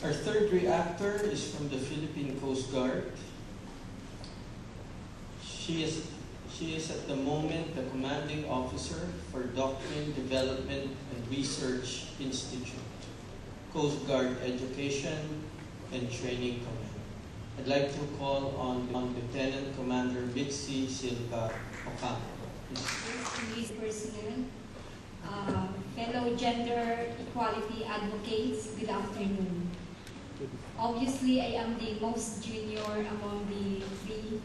Our third reactor is from the Philippine Coast Guard. She is at the moment the commanding officer for Doctrine Development and Research Institute, Coast Guard Education and Training Command. I'd like to call on Lieutenant Commander Mitzi Silva Ocampo. Police personnel, fellow gender equality advocates, good afternoon. Obviously, I am the most junior among the three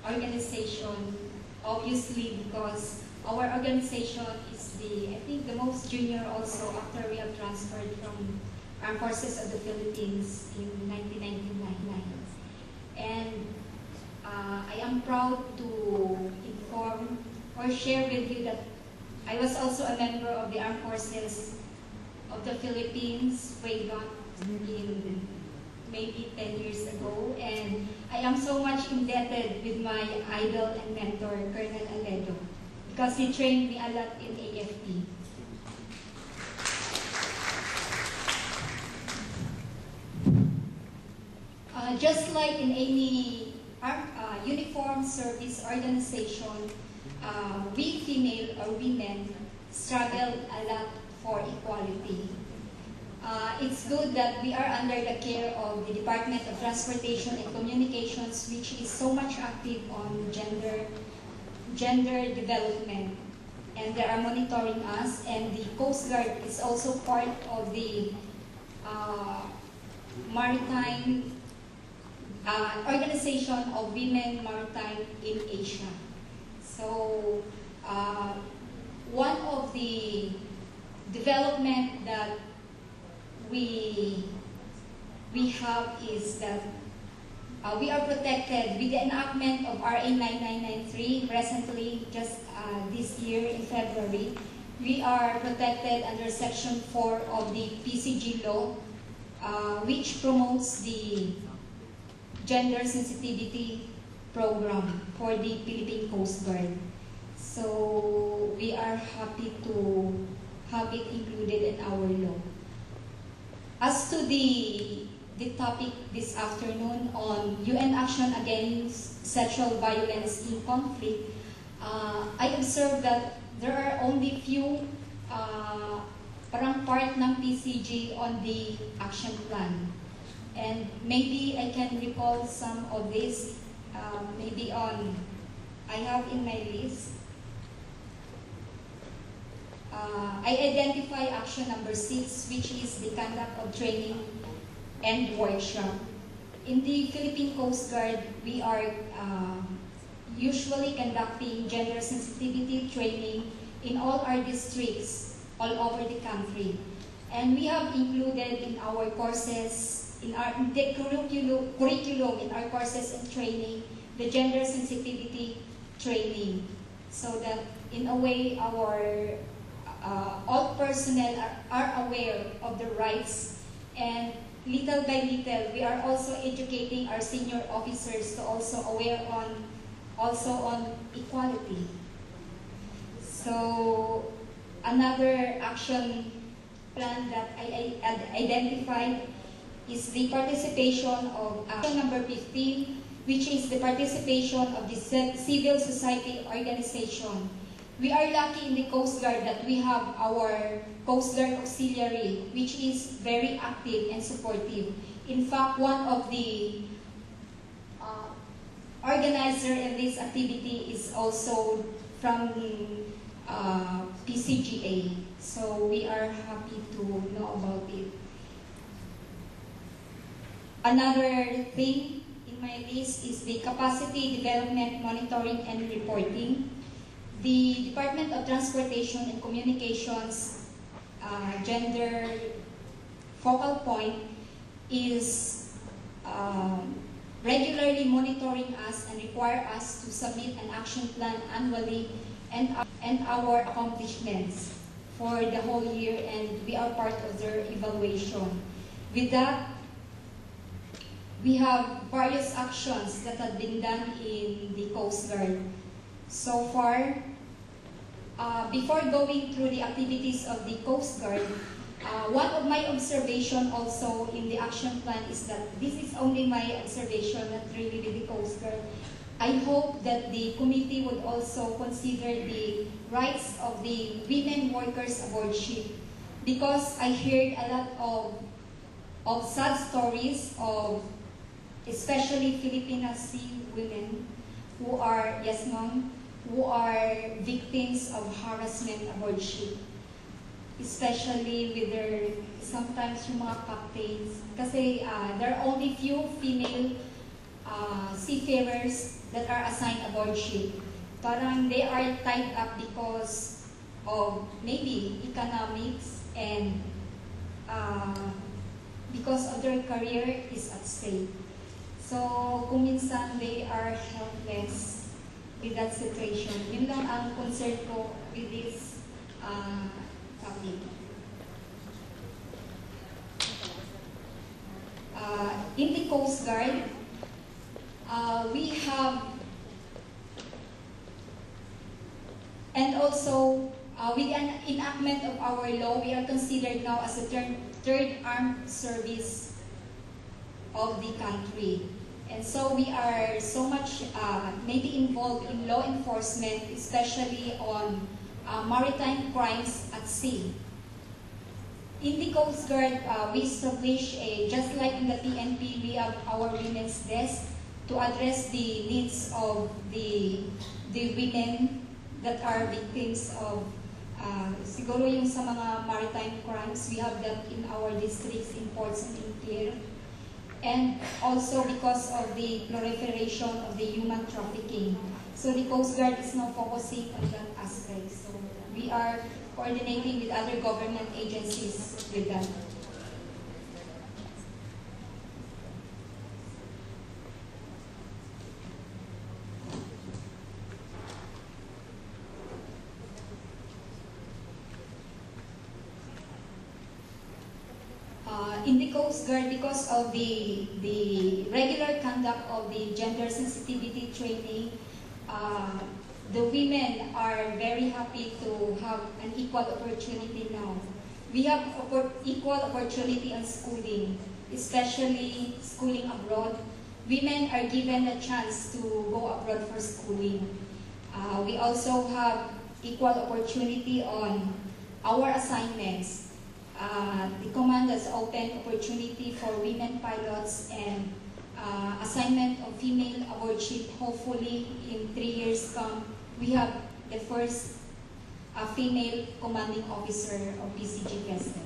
organizations, obviously because our organization is I think the most junior also after we have transferred from Armed Forces of the Philippines in 1999. And I am proud to inform or share with you that I was also a member of the Armed Forces of the Philippines way back in maybe 10 years ago, and I am so much indebted with my idol and mentor, Colonel Aledo, because he trained me a lot in AFP. Just like in any uniformed service organization, we female or women struggle a lot for equality. It's good that we are under the care of the Department of Transportation and Communications, which is so much active on gender development, and they are monitoring us, and the Coast Guard is also part of the maritime Organization of Women Maritime in Asia. So one of the development that we have is that we are protected with the enactment of RA 9993 presently, just this year in February. We are protected under Section 4 of the PCG law, which promotes the gender sensitivity program for the Philippine Coast Guard. So we are happy to have it included in our law. As to the topic this afternoon on UN action against sexual violence in conflict, I observed that there are only few parang part ng PCG on the action plan. And maybe I can recall some of this, maybe I have in my list. I identify action number 6, which is the conduct of training and workshop. In the Philippine Coast Guard, we are usually conducting gender sensitivity training in all our districts all over the country. And we have included in our courses, in the curriculum in our courses and training, the gender sensitivity training, so that in a way our all personnel are aware of the rights, and little by little we are also educating our senior officers to also aware on equality. So another action plan that I identified is the participation of action number 15, which is the participation of the civil society organization. We are lucky in the Coast Guard that we have our Coast Guard Auxiliary, which is very active and supportive. In fact, one of the organizer in this activity is also from PCGA. So we are happy to know about it. Another thing in my list is the capacity development, monitoring, and reporting. The Department of Transportation and Communications gender focal point is regularly monitoring us and require us to submit an action plan annually and our accomplishments for the whole year, and we are part of their evaluation. With that, we have various actions that have been done in the Coast Guard. So far, before going through the activities of the Coast Guard, One of my observation also in the action plan is that this is only my observation, not really with the Coast Guard. I hope that the committee would also consider the rights of the women workers aboard ship, because I heard a lot of sad stories of especially Filipino sea women who are, yes ma'am, who are victims of harassment aboard ship. Especially with their, sometimes yung mga captains. Kasi there are only few female seafarers that are assigned aboard ship. Parang they are tied up because of maybe economics and because of their career is at stake. So kung minsan they are helpless with that situation. Yun lang ang concern ko with this topic. In the Coast Guard, we have, and also with an enactment of our law, we are considered now as a third armed service of the country. And so we are so much maybe involved in law enforcement, especially on maritime crimes at sea. In the Coast Guard, we establish just like in the PNP, we have our women's desk to address the needs of the women that are victims of siguro yung sa mga maritime crimes. We have that in our districts, in ports and in pier. And also because of the proliferation of the human trafficking. So the Coast Guard is now focusing on that aspect. So we are coordinating with other government agencies with that. In the Coast Guard, because of the regular conduct of the gender sensitivity training, the women are very happy to have an equal opportunity now. We have equal opportunity on schooling, especially schooling abroad. Women are given a chance to go abroad for schooling. We also have equal opportunity on our assignments. The command has opened opportunity for women pilots and assignment of female aboard ship. Hopefully, in 3 years come, we have the first female commanding officer of PCG vessel.